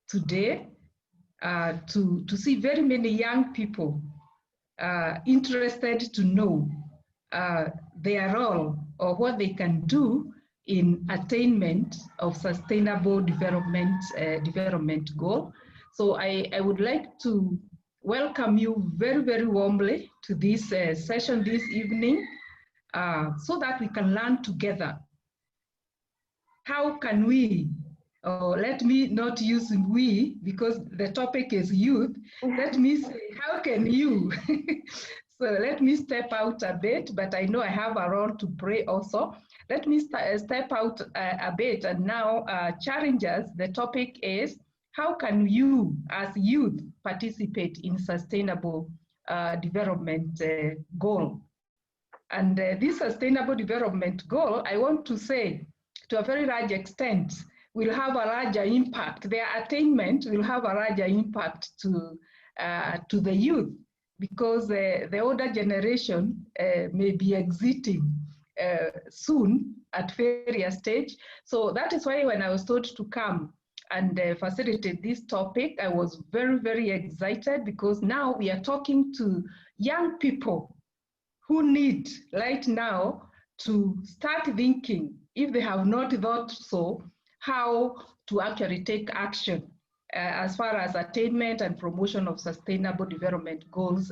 today to see very many young people interested to know their role or what they can do in attainment of sustainable development goal. So I would like to welcome you very, very warmly to this session this evening so that we can learn together. How can we, or let me not use we because the topic is youth, let me say, how can you? So let me step out a bit, but I know I have a role to play also. Let me step out a bit and now challenge us. The topic is, how can you as youth participate in sustainable development goal? And this sustainable development goal, I want to say, to a very large extent, will have a larger impact. Their attainment will have a larger impact to the youth, because the older generation may be exiting soon at various stage. So that is why when I was told to come and facilitate this topic, I was very, very excited, because now we are talking to young people who need right now to start thinking, if they have not thought so, how to actually take action as far as attainment and promotion of sustainable development goals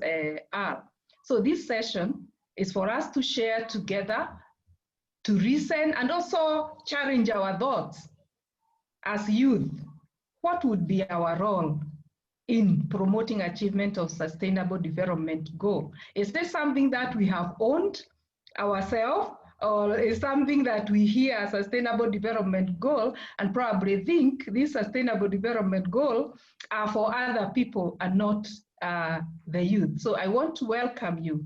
are. So this session is for us to share together, to listen, and also challenge our thoughts as youth. What would be our role in promoting achievement of sustainable development goal? Is this something that we have owned ourselves, or is something that we hear as sustainable development goal and probably think this sustainable development goal are for other people and not the youth? So I want to welcome you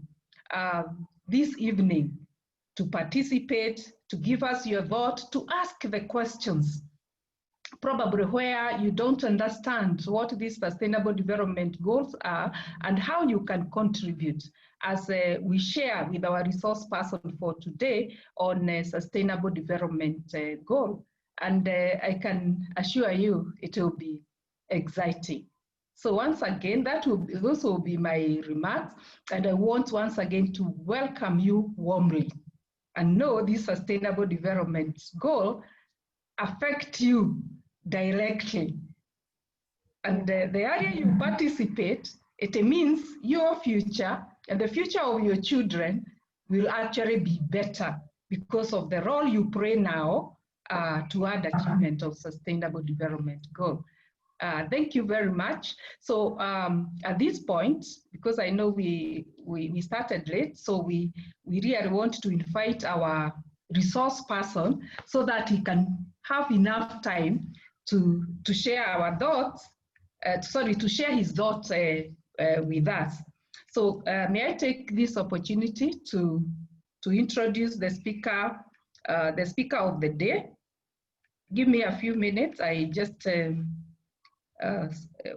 this evening to participate, to give us your thought, to ask the questions, probably where you don't understand what these sustainable development goals are and how you can contribute, as we share with our resource person for today on a sustainable development goal. And I can assure you it will be exciting. So once again, those will be my remarks. And I want once again to welcome you warmly and know this sustainable development goal affect you directly. And the area you participate, it means your future and the future of your children will actually be better because of the role you play now toward achievement of sustainable development goal. Thank you very much. So at this point, because I know we started late, so we really want to invite our resource person so that he can have enough time to share our thoughts, to share his thoughts with us. So may I take this opportunity to introduce the speaker of the day. Give me a few minutes. I just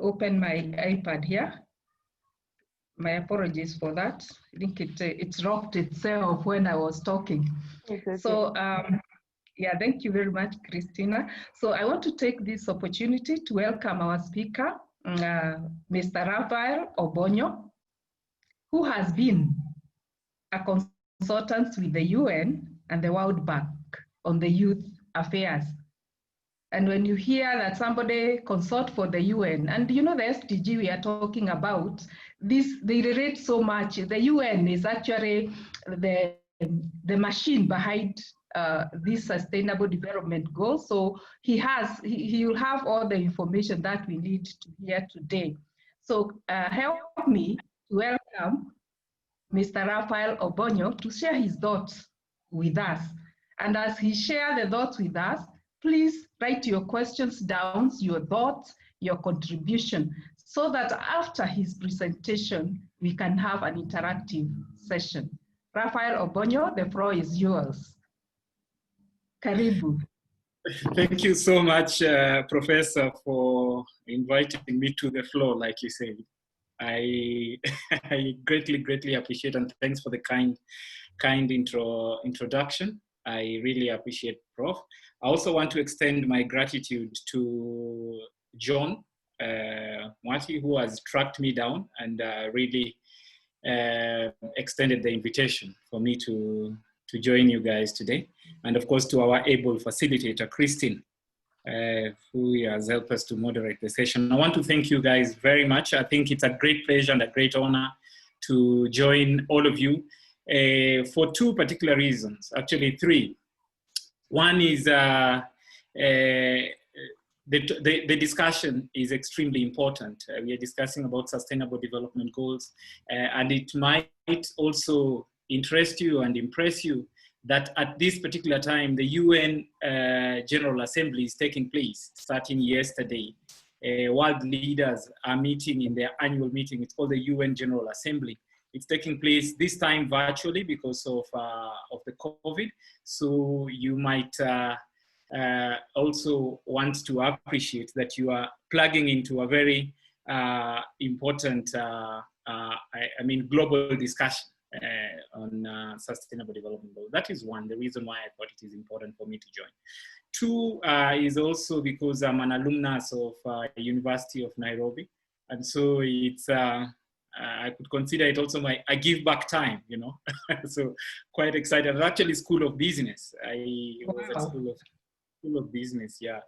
open my iPad here. My apologies for that. I think it locked itself when I was talking. Okay. So yeah, thank you very much, Christina. So I want to take this opportunity to welcome our speaker, Mr. Raphael Obonyo, who has been a consultant with the UN and the World Bank on the youth affairs. And when you hear that somebody consult for the UN, and you know the SDG we are talking about, they relate so much. The UN is actually the machine behind this sustainable development goal. So he will have all the information that we need to hear today. So help me to welcome Mr. Raphael Obonyo to share his thoughts with us. And as he shares the thoughts with us, please write your questions down, your thoughts, your contribution, so that after his presentation, we can have an interactive session. Raphael Obonyo, the floor is yours. Karibu. Thank you so much, Professor, for inviting me to the floor, like you said. I greatly appreciate, and thanks for the kind introduction. I really appreciate, Prof. I also want to extend my gratitude to John Mwati, who has tracked me down and really extended the invitation for me to join you guys today. And of course, to our able facilitator, Christine, who has helped us to moderate the session. I want to thank you guys very much. I think it's a great pleasure and a great honor to join all of you for two particular reasons, actually three. One is the discussion is extremely important. We are discussing about sustainable development goals, and it might also interest you and impress you that at this particular time, the UN General Assembly is taking place starting yesterday. World leaders are meeting in their annual meeting. It's called the UN General Assembly. It's taking place this time virtually because of the COVID. So you might also want to appreciate that you are plugging into a very important, global discussion on sustainable development goals. That is one, the reason why I thought it is important for me to join. Two is also because I'm an alumnus of University of Nairobi. And so it's, I could consider it also I give back time, you know. So quite excited. I'm actually School of Business. I was at School of Business, yeah.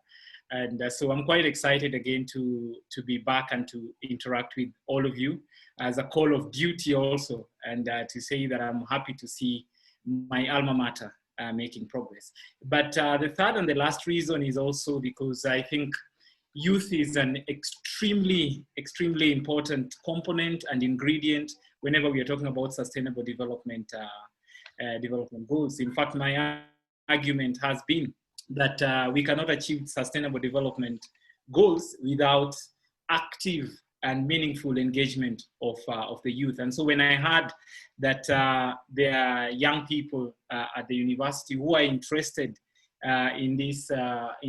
And so I'm quite excited again to be back and to interact with all of you as a call of duty also, and to say that I'm happy to see my alma mater making progress. But the third and the last reason is also because I think youth is an extremely, extremely important component and ingredient whenever we are talking about sustainable development goals. In fact, my argument has been that we cannot achieve sustainable development goals without active and meaningful engagement of the youth. And so when I heard that there are young people at the university who are interested in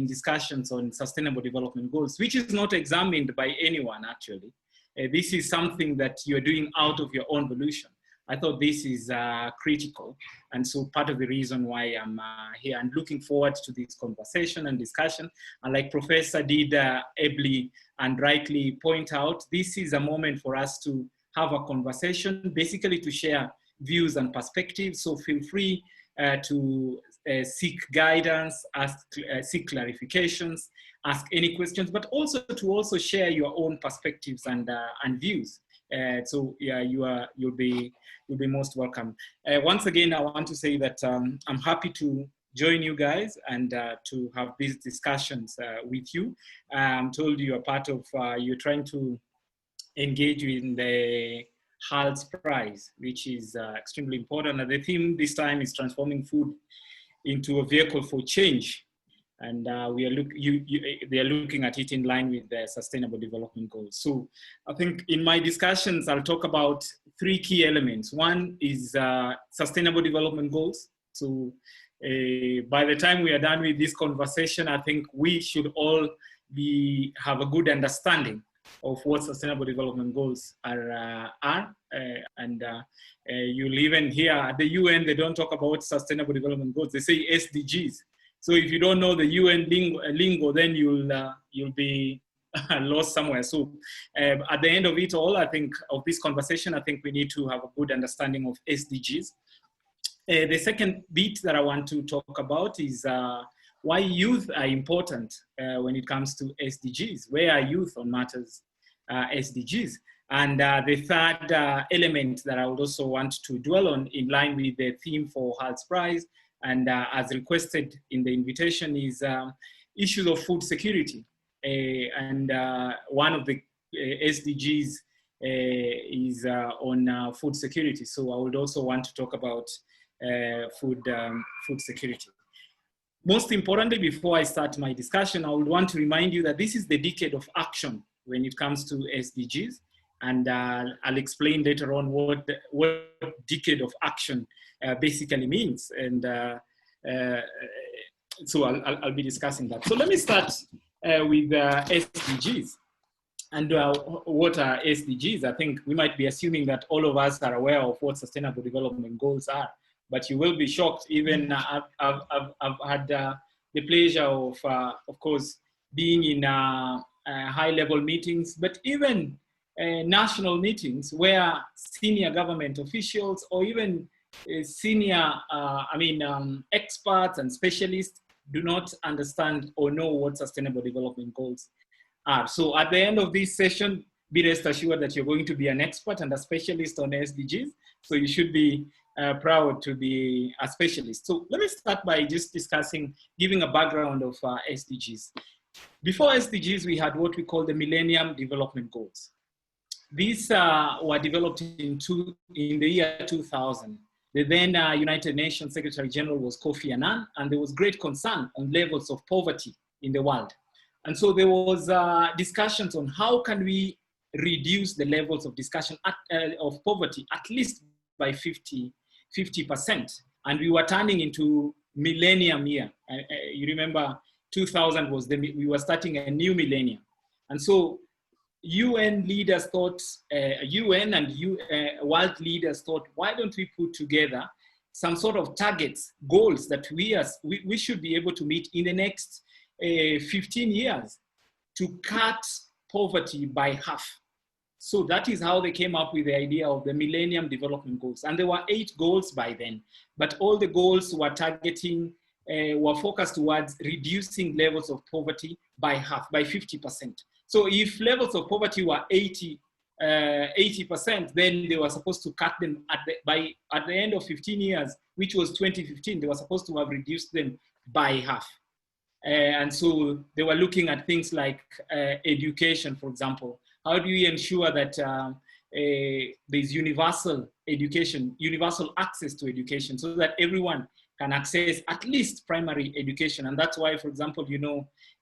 discussions on sustainable development goals, which is not examined by anyone actually. This is something that you're doing out of your own volition. I thought this is critical. And so part of the reason why I'm here and looking forward to this conversation and discussion. And like Professor did ably and rightly point out, this is a moment for us to have a conversation, basically to share views and perspectives. So feel free to seek guidance, seek clarifications, ask any questions, but also to share your own perspectives and views. So yeah, you'll be most welcome. Once again, I want to say that I'm happy to join you guys and to have these discussions with you. I'm told you are part of, you're trying to engage in the HALS Prize, which is extremely important. And the theme this time is transforming food into a vehicle for change. And they are looking at it in line with the Sustainable Development Goals. So I think in my discussions, I'll talk about three key elements. One is Sustainable Development Goals. So by the time we are done with this conversation, I think we should all have a good understanding of what Sustainable Development Goals are. You'll even hear at the UN, they don't talk about Sustainable Development Goals, they say SDGs. So if you don't know the UN lingo, then you'll be lost somewhere. So at the end of it all, I think of this conversation, I think we need to have a good understanding of SDGs. The second bit that I want to talk about is why youth are important when it comes to SDGs. Where are youth on matters SDGs? And the third element that I would also want to dwell on in line with the theme for HALS Prize and as requested in the invitation is issues of food security. And one of the SDGs is on food security. So I would also want to talk about food security. Most importantly, before I start my discussion, I would want to remind you that this is the decade of action when it comes to SDGs. And I'll explain later on what decade of action basically means. And so I'll be discussing that. So let me start with SDGs. And what are SDGs? I think we might be assuming that all of us are aware of what Sustainable Development Goals are, but you will be shocked. Even I've had the pleasure of course, being in high-level meetings, but even national meetings where senior government officials or even senior, experts and specialists do not understand or know what sustainable development goals are. So at the end of this session, be rest assured that you're going to be an expert and a specialist on SDGs. So you should be proud to be a specialist. So let me start by just giving a background of SDGs. Before SDGs, we had what we call the Millennium Development Goals. These were developed in the year 2000. The then United Nations Secretary General was Kofi Annan, and there was great concern on levels of poverty in the world. And so there was discussions on how can we reduce the levels of of poverty at least by 50%. And we were turning into millennium year. You remember 2000 was we were starting a new millennium. And so UN leaders thought, UN and world leaders thought, why don't we put together some sort of targets, goals that we should be able to meet in the next 15 years to cut poverty by half. So that is how they came up with the idea of the Millennium Development Goals. And there were 8 goals by then, but all the goals were were focused towards reducing levels of poverty by half, by 50%. So if levels of poverty were 80%, then they were supposed to cut them at the end of 15 years, which was 2015, they were supposed to have reduced them by half. And so they were looking at things like education, for example. How do we ensure that there's universal education, universal access to education so that everyone can access at least primary education? And that's why, for example,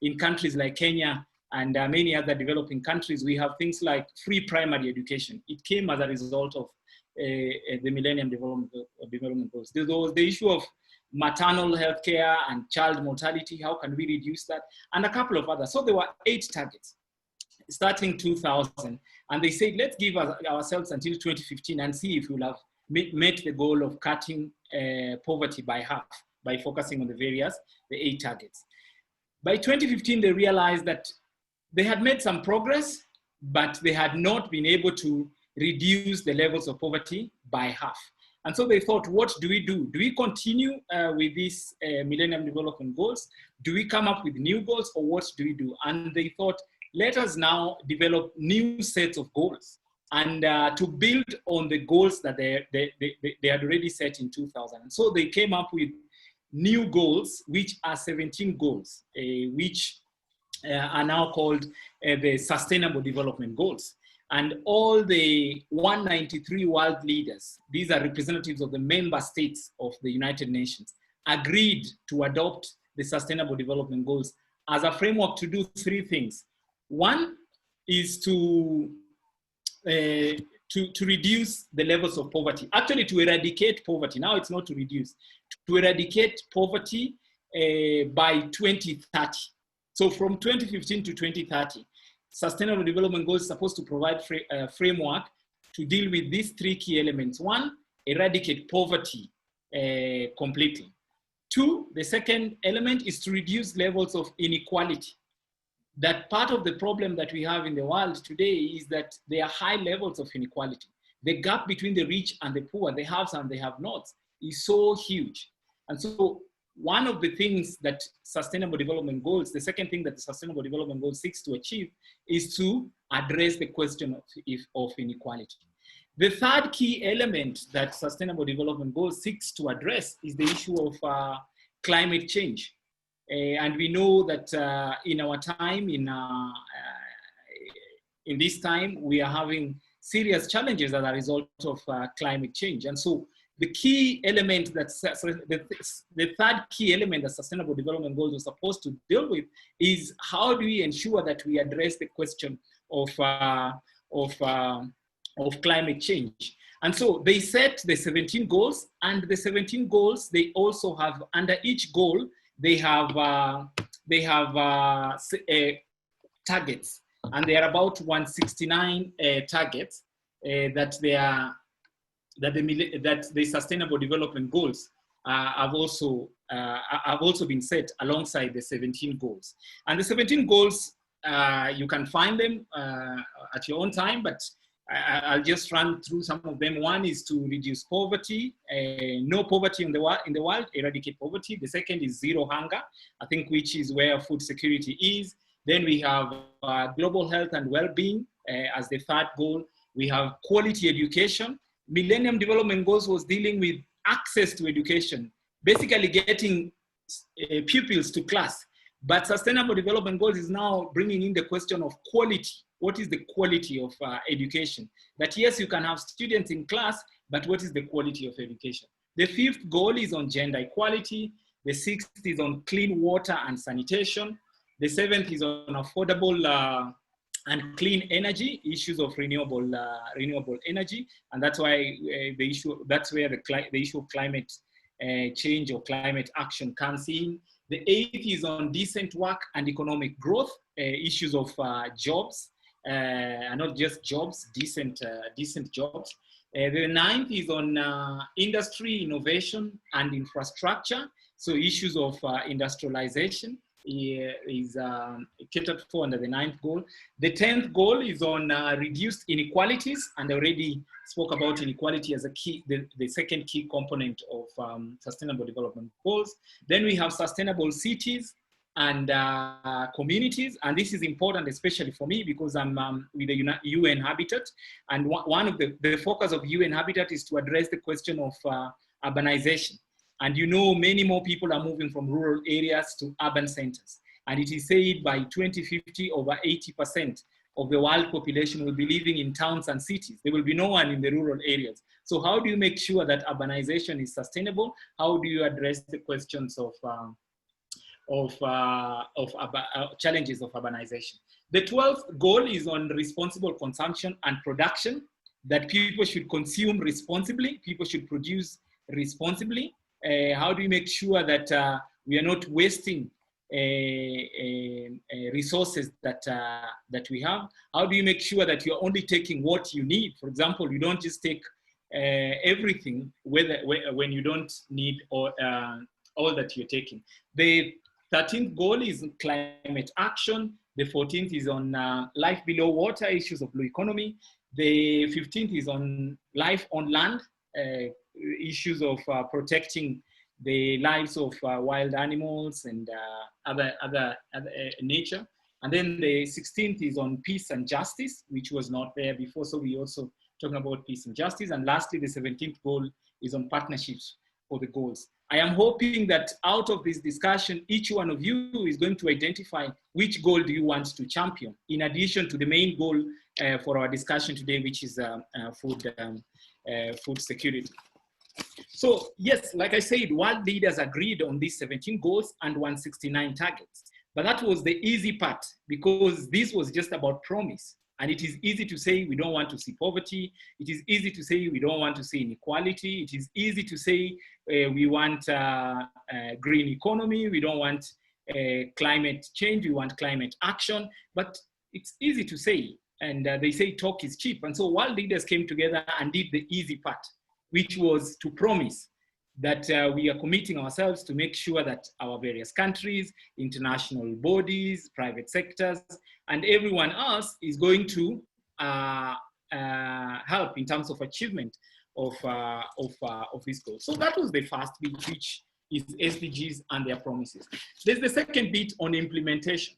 in countries like Kenya and many other developing countries, we have things like free primary education. It came as a result of the Millennium Development Goals. There was the issue of maternal health care and child mortality. How can we reduce that? And a couple of others. So there were 8 targets starting 2000. And they said, let's give ourselves until 2015 and see if we'll have met the goal of cutting poverty by half by focusing on the 8 targets. By 2015, they realized that they had made some progress, but they had not been able to reduce the levels of poverty by half. And so they thought, what do we do? Do we continue with these Millennium Development Goals? Do we come up with new goals, or what do we do? And they thought, let us now develop new sets of goals and to build on the goals that they had already set in 2000. And so they came up with new goals, which are 17 goals, which are now called the Sustainable Development Goals. And all the 193 world leaders, these are representatives of the member states of the United Nations, agreed to adopt the Sustainable Development Goals as a framework to do 3 things. One is to reduce the levels of poverty, actually to eradicate poverty. Now it's not to reduce, to eradicate poverty by 2030. So from 2015 to 2030, Sustainable Development Goals is supposed to provide a framework to deal with these 3 key elements. 1, eradicate poverty completely. 2, the second element is to reduce levels of inequality. That part of the problem that we have in the world today is that there are high levels of inequality. The gap between the rich and the poor, the haves and the have-nots, is so huge. And so one of the things that Sustainable Development Goals, the second thing that the Sustainable Development Goals seeks to achieve is to address the question of inequality. The third key element that Sustainable Development Goals seeks to address is the issue of climate change. And we know that in our time, in this time, we are having serious challenges as a result of climate change. And so the key element the third key element that Sustainable Development Goals are supposed to deal with is how do we ensure that we address the question of climate change. And so they set the 17 goals, and the 17 goals, they also have, under each goal, they have targets, and they are about 169 targets that the Sustainable Development Goals have also have also been set alongside the 17 goals. And the 17 goals, you can find them at your own time, but I'll just run through some of them. One is to reduce poverty, no poverty in the world, eradicate poverty. The second is zero hunger, I think, which is where food security is. Then we have global health and well-being as the third goal. We have quality education. Millennium Development Goals was dealing with access to education, basically getting pupils to class. But Sustainable Development Goals is now bringing in the question of quality. What is the quality of education? That yes, you can have students in class, but what is the quality of education? The fifth goal is on gender equality. The sixth is on clean water and sanitation. The seventh is on affordable and clean energy, issues of renewable energy. And that's why that's where the issue of climate change or climate action comes in. The eighth is on decent work and economic growth, issues of jobs, and not just jobs, decent jobs. The ninth is on industry, innovation, and infrastructure. So issues of industrialization is catered for under the ninth goal. The 10th goal is on reduced inequalities, and I already spoke about inequality as a key, the second key component of Sustainable Development Goals. Then we have sustainable cities and communities, and this is important especially for me because I'm with the UN Habitat, and one of the focus of UN Habitat is to address the question of urbanization. And you know, many more people are moving from rural areas to urban centers. And it is said by 2050, over 80% of the world population will be living in towns and cities. There will be no one in the rural areas. So how do you make sure that urbanization is sustainable? How do you address the questions of challenges of urbanization? The 12th goal is on responsible consumption and production, that people should consume responsibly, people should produce responsibly. How do we make sure that we are not wasting resources that we have? How do you make sure that you're only taking what you need? For example, you don't just take everything when you don't need all that you're taking. The 13th goal is climate action. The 14th is on life below water, issues of blue economy. The 15th is on life on land, issues of protecting the lives of wild animals and other nature. And then the 16th is on peace and justice, which was not there before. So we also talking about peace and justice. And lastly, the 17th goal is on partnerships for the goals. I am hoping that out of this discussion, each one of you is going to identify which goal do you want to champion, in addition to the main goal for our discussion today, which is food security. So yes, like I said, world leaders agreed on these 17 goals and 169 targets. But that was the easy part, because this was just about promise. And it is easy to say we don't want to see poverty. It is easy to say we don't want to see inequality. It is easy to say we want green economy. We don't want climate change. We want climate action. But it's easy to say. And they say talk is cheap. And so world leaders came together and did the easy part, which was to promise that we are committing ourselves to make sure that our various countries, international bodies, private sectors, and everyone else is going to help in terms of achievement of this goal. So that was the first bit, which is SDGs and their promises. There's the second bit on implementation,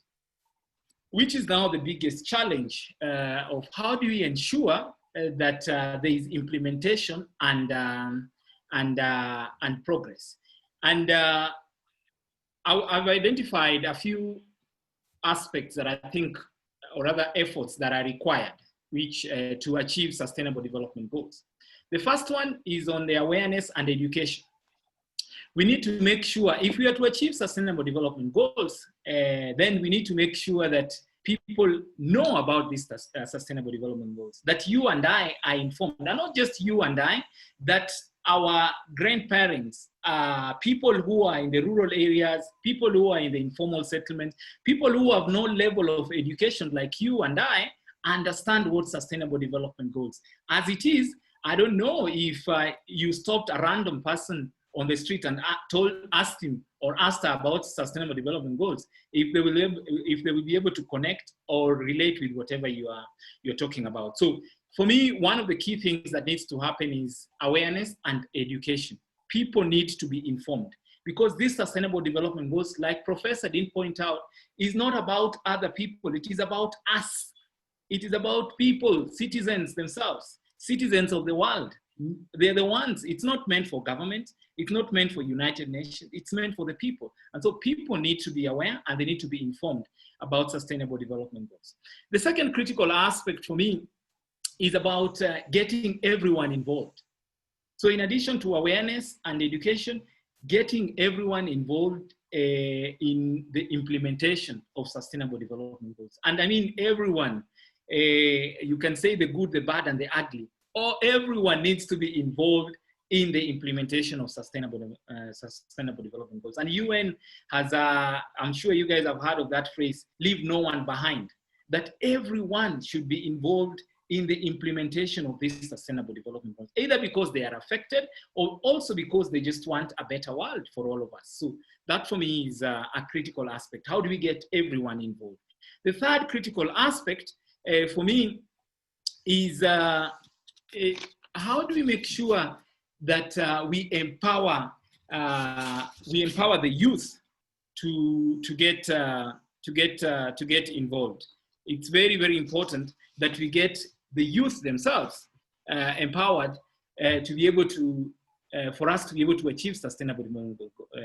which is now the biggest challenge of how do we ensure that there is implementation and progress. And I've identified a few aspects that I think, or other efforts that are required, which to achieve sustainable development goals. The first one is on the awareness and education. We need to make sure, if we are to achieve sustainable development goals, then we need to make sure that people know about these sustainable development goals, that you and I are informed, and not just you and I, that our grandparents, people who are in the rural areas, people who are in the informal settlement, people who have no level of education like you and I, understand what sustainable development goals. As it is, I don't know if you stopped a random person on the street and asked him or asked her about Sustainable Development Goals, if they will be able to connect or relate with whatever you're talking about. So for me, one of the key things that needs to happen is awareness and education. People need to be informed, because these Sustainable Development Goals, like Professor did point out, is not about other people. It is about us. It is about people, citizens themselves, citizens of the world. They're the ones. It's not meant for government. It's not meant for United Nations. It's meant for the people. And so people need to be aware and they need to be informed about Sustainable Development Goals. The second critical aspect for me is about getting everyone involved. So in addition to awareness and education, getting everyone involved in the implementation of Sustainable Development Goals. And I mean everyone, you can say the good, the bad, and the ugly, or everyone needs to be involved in the implementation of Sustainable Development Goals. And UN has, I'm sure you guys have heard of that phrase, leave no one behind, that everyone should be involved in the implementation of these Sustainable Development Goals, either because they are affected or also because they just want a better world for all of us. So that for me is a critical aspect. How do we get everyone involved? The third critical aspect for me is how do we make sure that we empower the youth to get involved? It's very, very important that we get the youth themselves empowered to be able to, for us to be able to achieve Sustainable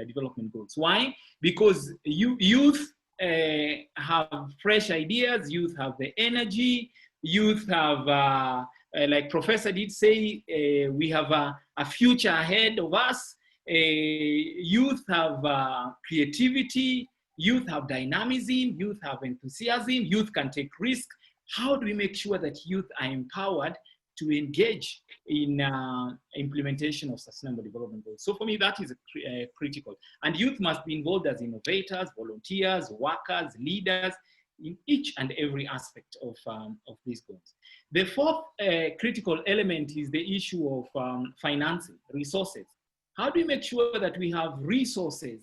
Development Goals. Why? Because youth have fresh ideas, youth have the energy, youth have, like Professor did say, we have a future ahead of us. Youth have creativity, youth have dynamism, youth have enthusiasm, youth can take risks. How do we make sure that youth are empowered to engage in implementation of Sustainable Development Goals? So for me, that is critical. And youth must be involved as innovators, volunteers, workers, leaders, in each and every aspect of these goals. The fourth critical element is the issue of financing, resources. How do we make sure that we have resources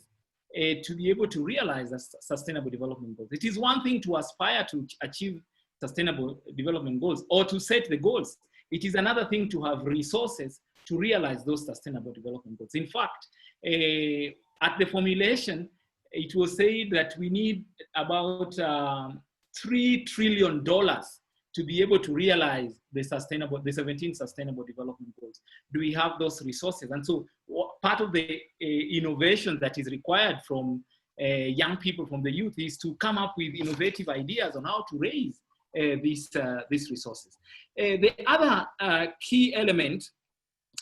to be able to realize the Sustainable Development Goals? It is one thing to aspire to achieve Sustainable Development Goals or to set the goals. It is another thing to have resources to realize those Sustainable Development Goals. In fact, at the formulation, it was said that we need about $3 trillion to be able to realize the 17 Sustainable Development Goals. Do we have those resources? And so part of the innovation that is required from young people, from the youth, is to come up with innovative ideas on how to raise these resources. The other key element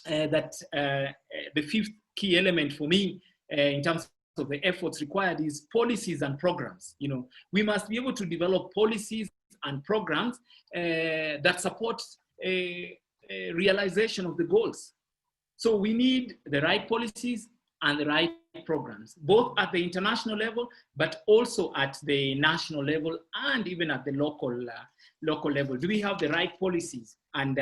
that the fifth key element for me in terms of the efforts required is policies and programs. You know, we must be able to develop policies and programs that support a realization of the goals. So we need the right policies and the right programs, both at the international level, but also at the national level and even at the local level. Do we have the right policies and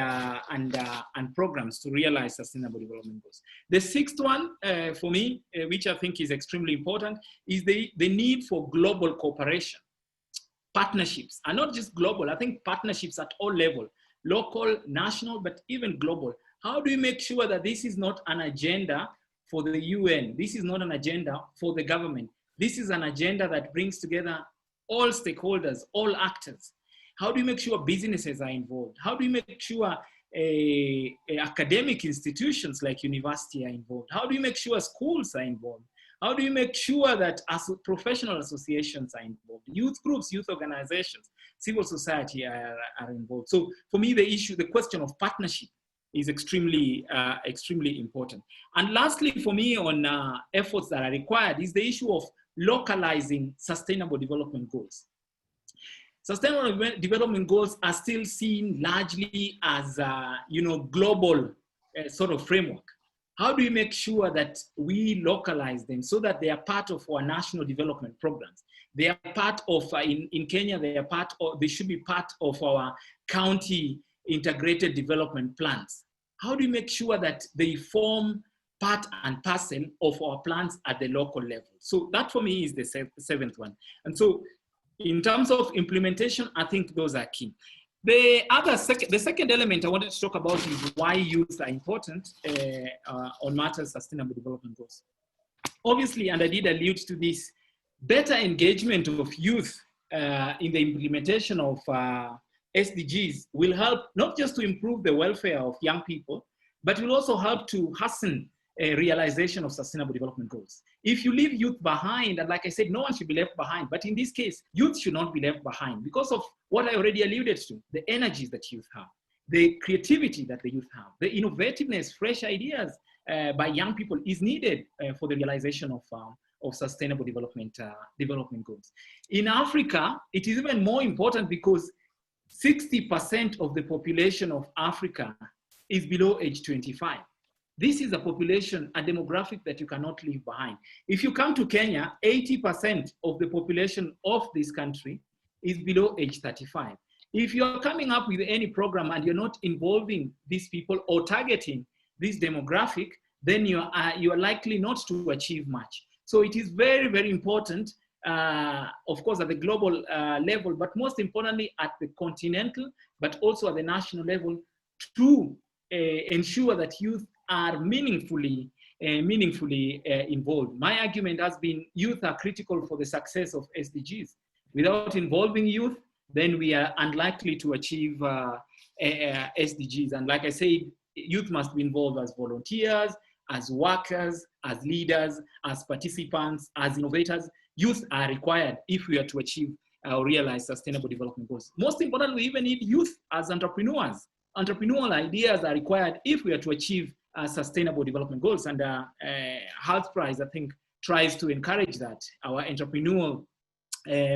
programs to realize Sustainable Development Goals? The sixth one for me, which I think is extremely important, is the need for global cooperation. Partnerships, and not just global, I think partnerships at all levels, local, national, but even global. How do we make sure that this is not an agenda for the UN? This is not an agenda for the government. This is an agenda that brings together all stakeholders, all actors. How do you make sure businesses are involved? How do you make sure academic institutions like university are involved? How do you make sure schools are involved? How do you make sure that professional associations are involved? Youth groups, youth organizations, civil society are involved. So for me, the question of partnership is extremely important. And lastly, for me, on efforts that are required is the issue of localizing Sustainable Development Goals. Sustainable Development Goals are still seen largely as global sort of framework. How do we make sure that we localize them so that they are part of our national development programs? They are part of, in Kenya, they should be part of our county integrated development plans. How do we make sure that they form part and parcel of our plans at the local level. So that for me is the seventh one. And so in terms of implementation, I think those are key. The second element I wanted to talk about is why youth are important on matters sustainable development goals. Obviously, and I did allude to this, better engagement of youth in the implementation of SDGs will help not just to improve the welfare of young people, but will also help to hasten a realization of sustainable development goals. If you leave youth behind, and like I said, no one should be left behind, but in this case, youth should not be left behind because of what I already alluded to, the energies that youth have, the creativity that the youth have, the innovativeness, fresh ideas by young people is needed for the realization of sustainable development goals. In Africa, it is even more important because 60% of the population of Africa is below age 25. This is a population, a demographic that you cannot leave behind. If you come to Kenya, 80% of the population of this country is below age 35. If you're coming up with any program and you're not involving these people or targeting this demographic, then you are likely not to achieve much. So it is very, very important, of course, at the global level, but most importantly at the continental, but also at the national level, to ensure that youth are meaningfully involved. My argument has been youth are critical for the success of SDGs. Without involving youth, then we are unlikely to achieve SDGs. And like I said, youth must be involved as volunteers, as workers, as leaders, as participants, as innovators. Youth are required if we are to achieve or realize sustainable development goals. Most importantly, we even need youth as entrepreneurs. Entrepreneurial ideas are required if we are to achieve sustainable development goals. And Health Prize, I think, tries to encourage that. Our entrepreneurial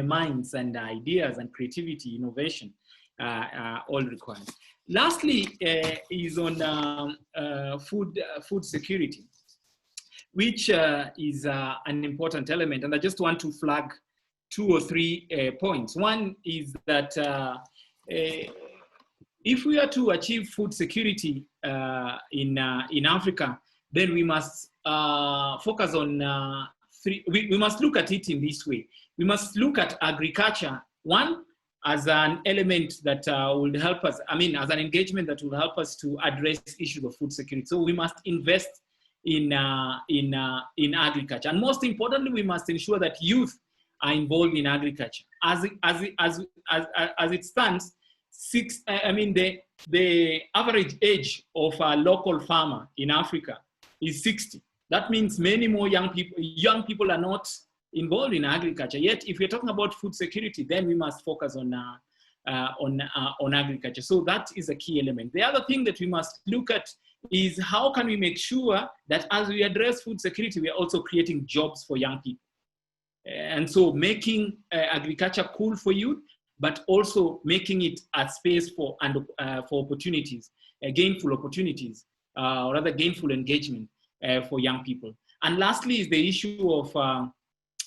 minds and ideas and creativity, innovation, all required. Lastly, is on food security, which is an important element. And I just want to flag 2 or 3 points. One is that if we are to achieve food security in Africa, then we must focus on we must look at it in this way. We must look at agriculture, one, as an element that will help us, as an engagement that will help us to address issues of food security. So we must invest in agriculture. And most importantly, we must ensure that youth are involved in agriculture. As it stands, the average age of a local farmer in Africa is 60. That means many more young people are not involved in agriculture. Yet, if we're talking about food security, then we must focus on agriculture. So that is a key element. The other thing that we must look at is how can we make sure that as we address food security, we are also creating jobs for young people. And so making agriculture cool for youth, but also making it a space for opportunities, gainful opportunities, or rather gainful engagement for young people. And lastly is the issue of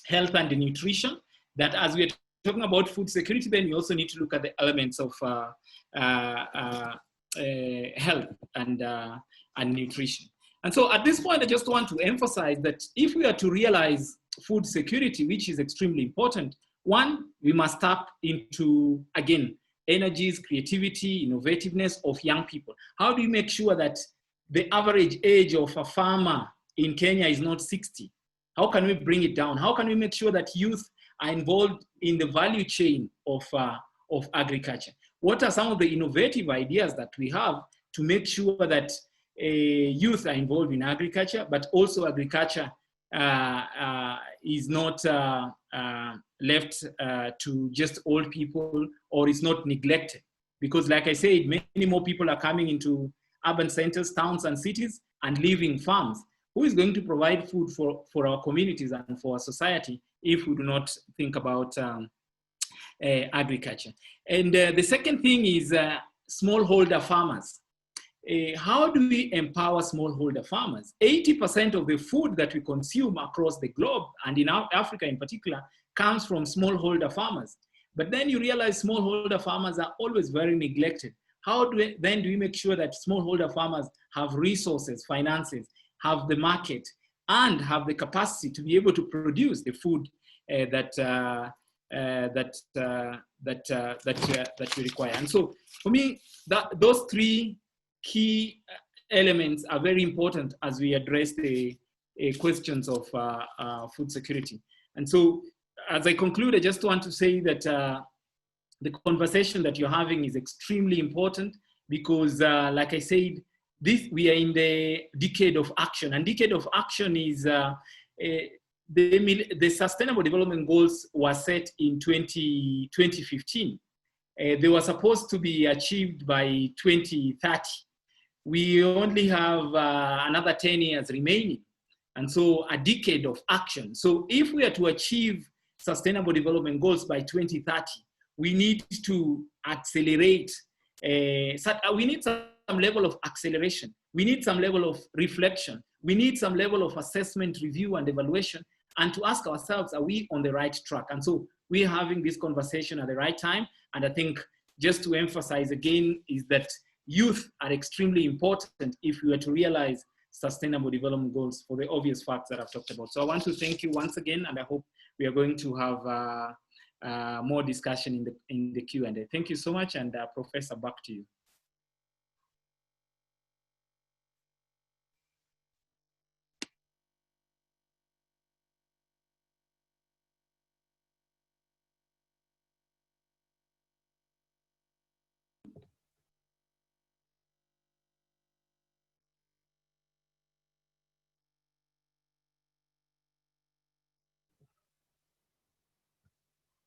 health and nutrition, that as we're talking about food security, then we also need to look at the elements of health and nutrition. And so at this point, I just want to emphasize that if we are to realize food security, which is extremely important, one, we must tap into, again, energies, creativity, innovativeness of young people. How do you make sure that the average age of a farmer in Kenya is not 60? How can we bring it down? How can we make sure that youth are involved in the value chain of agriculture? What are some of the innovative ideas that we have to make sure that youth are involved in agriculture, but also agriculture is not left to just old people, or is not neglected? Because like I said, many more people are coming into urban centers, towns and cities, and living farms. Who is going to provide food for our communities and for our society if we do not think about agriculture? And the second thing is smallholder farmers. How do we empower smallholder farmers? 80% of the food that we consume across the globe, and in Africa in particular, comes from smallholder farmers. But then you realize smallholder farmers are always very neglected. How do we make sure that smallholder farmers have resources, finances, have the market, and have the capacity to be able to produce the food that we require. And so for me, those three key elements are very important as we address the questions of food security. And so as I conclude, I just want to say that the conversation that you're having is extremely important because, like I said, we are in the decade of action, and decade of action is the Sustainable Development Goals were set in 2015. They were supposed to be achieved by 2030. We only have another 10 years remaining, and so a decade of action. So if we are to achieve Sustainable Development Goals by 2030, we need to accelerate. We need some level of acceleration. We need some level of reflection. We need some level of assessment, review, and evaluation, and to ask ourselves, are we on the right track? And so we're having this conversation at the right time. And I think just to emphasize again is that youth are extremely important if we were to realize Sustainable Development Goals for the obvious facts that I've talked about. So I want to thank you once again, and I hope we are going to have more discussion in the Q&A. Thank you so much, and Professor, back to you.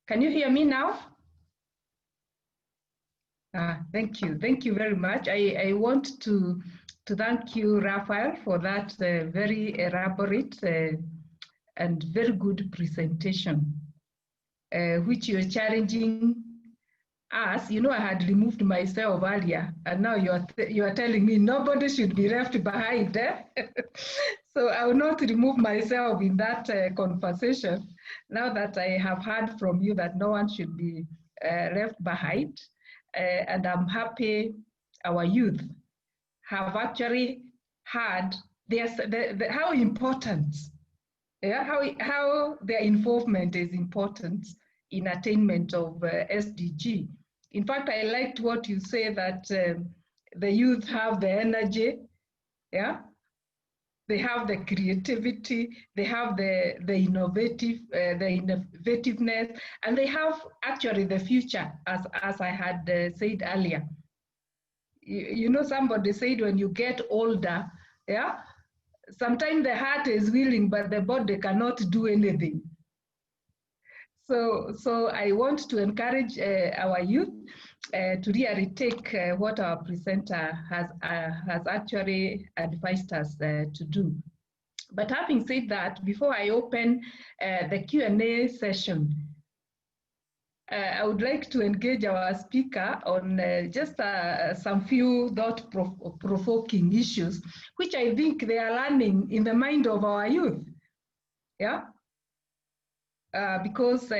Can you hear me now? Thank you. Thank you very much. I want to thank you, Raphael, for that very elaborate and very good presentation, which you're challenging us. You know, I had removed myself earlier, and now you are telling me nobody should be left behind. So I will not remove myself in that conversation. Now that I have heard from you that no one should be left behind, and I'm happy our youth have actually heard how important, how their involvement is important in attainment of SDG. In fact, I liked what you say that the youth have the energy, they have the creativity, they have the innovativeness, and they have actually the future, as I had said earlier. You know, somebody said when you get older, sometimes the heart is willing, but the body cannot do anything. So I want to encourage our youth to really take what our presenter has actually advised us to do. But having said that, before I open the Q&A session, I would like to engage our speaker on just some few thought-provoking issues, which I think they are learning in the mind of our youth. Because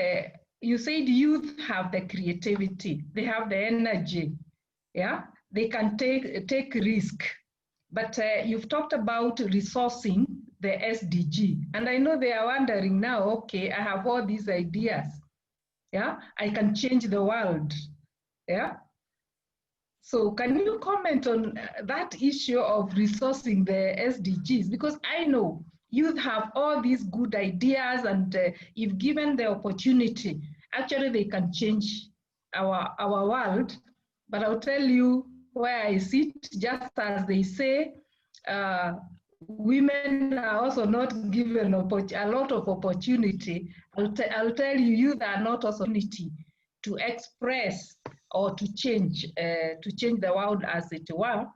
you said youth have the creativity, they have the energy, they can take risk. But you've talked about resourcing the SDG, and I know they are wondering now, okay, I have all these ideas, I can change the world, So can you comment on that issue of resourcing the SDGs? Because I know youth have all these good ideas, and if given the opportunity, actually they can change our world. But I'll tell you where I sit, just as they say, women are also not given a lot of opportunity. I'll tell you, youth are not opportunity to express or to change the world, as it were.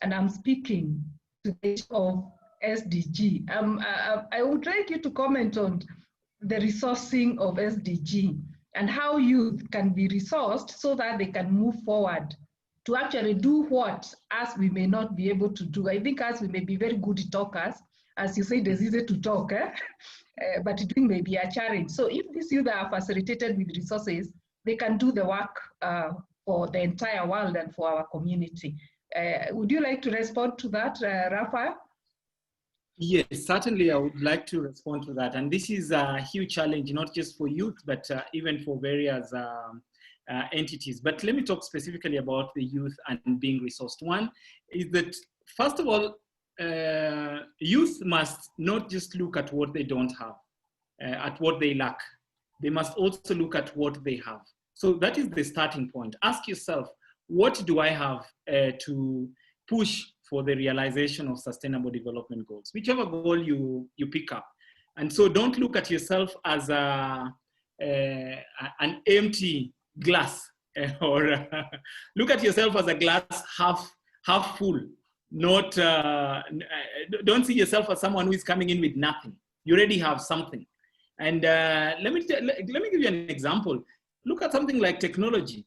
And I'm speaking today of SDG. I would like you to comment on the resourcing of SDG and how youth can be resourced so that they can move forward to actually do what us we may not be able to do. I think us we may be very good talkers, as you say, it's easy to talk, but doing may be a challenge. So if these youth are facilitated with resources, they can do the work for the entire world and for our community. Would you like to respond to that, Raphael? Yes, certainly I would like to respond to that. And this is a huge challenge, not just for youth, but even for various entities. But let me talk specifically about the youth and being resourced. One is that, first of all, youth must not just look at what they don't have, at what they lack. They must also look at what they have. So that is the starting point. Ask yourself, what do I have to push for the realization of sustainable development goals, whichever goal you pick up. And so don't look at yourself as an empty glass, or look at yourself as a glass half full. Not don't see yourself as someone who is coming in with nothing. You already have something. And let me give you an example. Look at something like technology.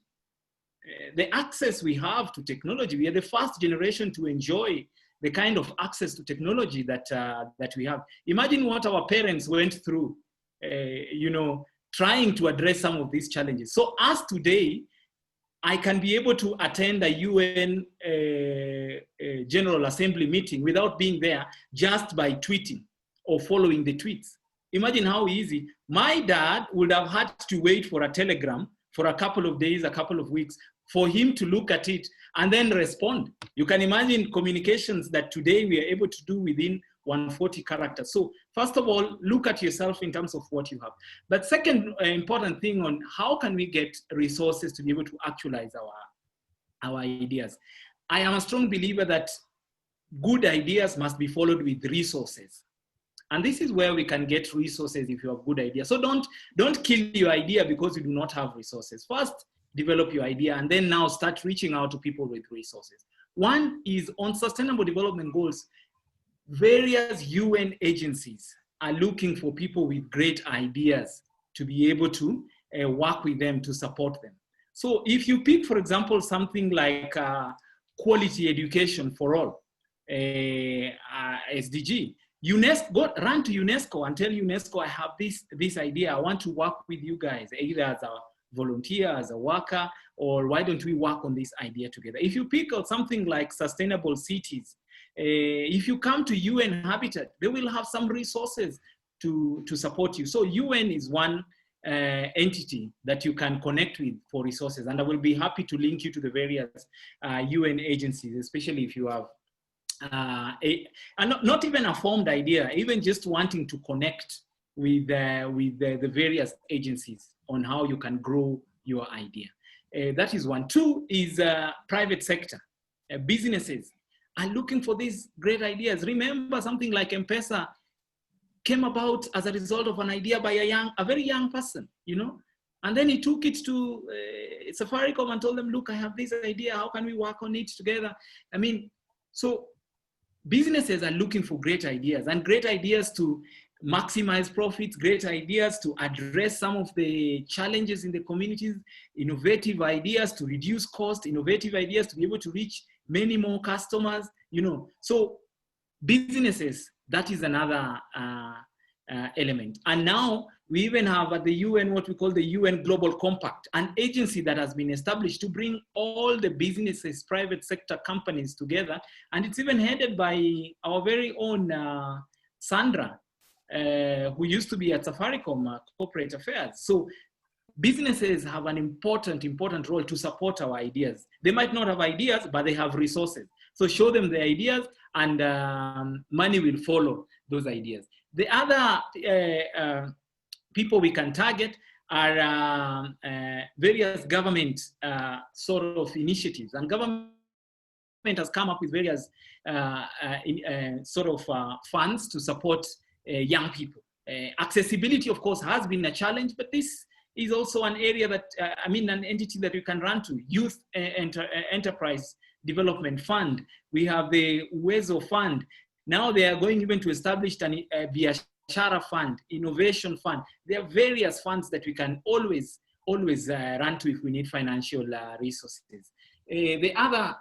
The access we have to technology, we are the first generation to enjoy the kind of access to technology that we have. Imagine what our parents went through, trying to address some of these challenges. So as today, I can be able to attend a UN General Assembly meeting without being there, just by tweeting or following the tweets. Imagine how easy. My dad would have had to wait for a telegram for a couple of days, a couple of weeks, for him to look at it and then respond. You can imagine communications that today we are able to do within 140 characters. So first of all, look at yourself in terms of what you have. But second important thing on how can we get resources to be able to actualize our ideas. I am a strong believer that good ideas must be followed with resources. And this is where we can get resources if you have good ideas. So don't kill your idea because you do not have resources. First, develop your idea and then now start reaching out to people with resources. One is on sustainable development goals. Various UN agencies are looking for people with great ideas to be able to work with them to support them. So if you pick, for example, something like quality education for all, SDG, UNESCO, run to UNESCO and tell UNESCO, I have this idea. I want to work with you guys, either as a volunteer, as a worker, or why don't we work on this idea together? If you pick out something like sustainable cities, if you come to UN Habitat, they will have some resources to support you. So UN is one entity that you can connect with for resources. And I will be happy to link you to the various UN agencies, especially if you have not even a formed idea, even just wanting to connect with the various agencies on how you can grow your idea. That is one. Two is private sector. Businesses are looking for these great ideas. Remember, something like M-Pesa came about as a result of an idea by a very young person, and then he took it to Safaricom and told them, look, I have this idea. How can we work on it together? I mean, so businesses are looking for great ideas, and great ideas to maximize profits, great ideas to address some of the challenges in the communities, innovative ideas to reduce cost, innovative ideas to be able to reach many more customers, So businesses, that is another element. And now we even have at the UN what we call the UN Global Compact, an agency that has been established to bring all the businesses, private sector companies together. And it's even headed by our very own Sandra, who used to be at Safaricom Corporate Affairs. So businesses have an important role to support our ideas. They might not have ideas, but they have resources. So show them the ideas and money will follow those ideas. The other people we can target are various government sort of initiatives, and government has come up with various funds to support young people. Accessibility, of course, has been a challenge, but this is also an area that, an entity that you can run to. Youth Enterprise Development Fund. We have the Uwezo Fund. Now they are going even to establish a Biashara Fund, Innovation Fund. There are various funds that we can always run to if we need financial resources. The other,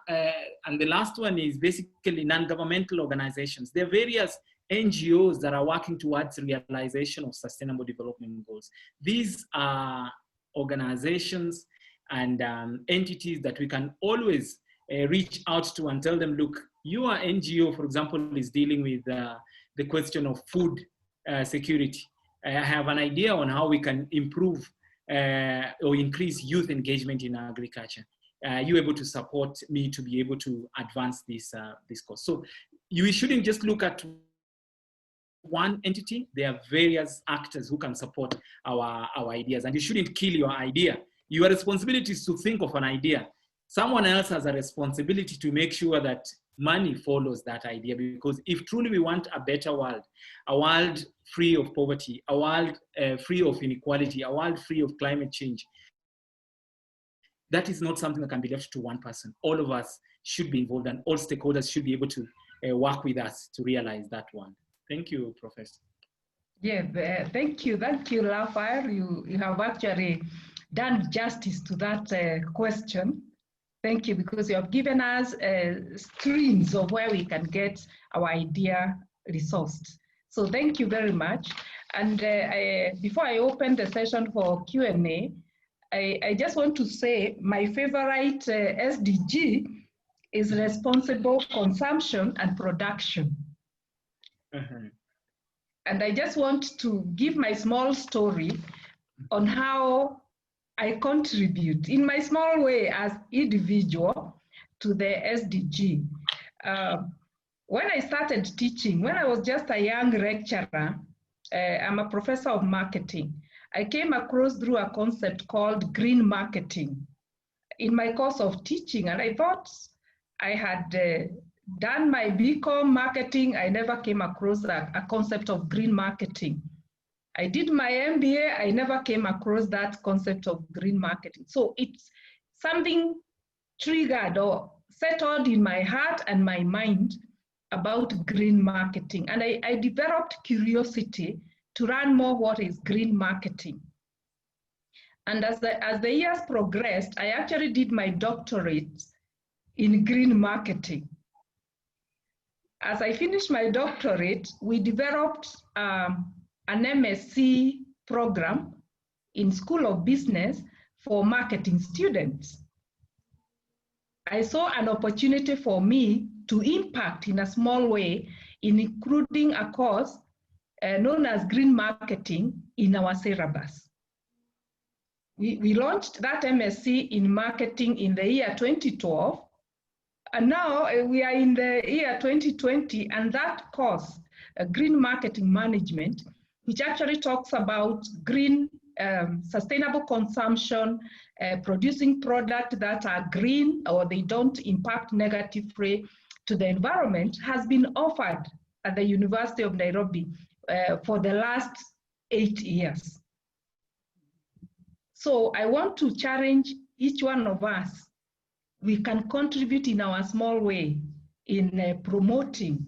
and the last one is basically non-governmental organizations. There are various NGOs that are working towards realization of sustainable development goals. These are organizations and entities that we can always reach out to and tell them, look, your NGO, for example, is dealing with the the question of food security. I have an idea on how we can improve or increase youth engagement in agriculture. You able to support me to be able to advance this course. So you shouldn't just look at one entity. There are various actors who can support our ideas, and you shouldn't kill your idea. Your responsibility is to think of an idea. Someone else has a responsibility to make sure that money follows that idea, because if truly we want a better world, a world free of poverty, a world free of inequality, a world free of climate change, that is not something that can be left to one person. All of us should be involved, and all stakeholders should be able to work with us to realize that one. Thank you, Professor. Yeah, thank you, Raphael. You have actually done justice to that question. Thank you, because you have given us streams of where we can get our idea resourced. So thank you very much. And before I open the session for Q&A, I just want to say my favorite SDG is responsible consumption and production. And I just want to give my small story on how I contribute in my small way as individual to the SDG. When I started teaching, when I was just a young lecturer, I'm a professor of marketing. I came across through a concept called green marketing in my course of teaching, and I thought I had done my BCom marketing. I never came across a concept of green marketing. I did my MBA, I never came across that concept of green marketing. So it's something triggered or settled in my heart and my mind about green marketing. And I developed curiosity to learn more what is green marketing. And as the years progressed, I actually did my doctorate in green marketing. As I finished my doctorate, we developed an MSc program in School of Business for marketing students. I saw an opportunity for me to impact in a small way in including a course known as green marketing in our syllabus. We launched that MSc in marketing in the year 2012, and now we are in the year 2020, and that course, green marketing management, which actually talks about green sustainable consumption, producing products that are green or they don't impact negatively to the environment, has been offered at the University of Nairobi for the last 8 years. So I want to challenge each one of us. We can contribute in our small way in promoting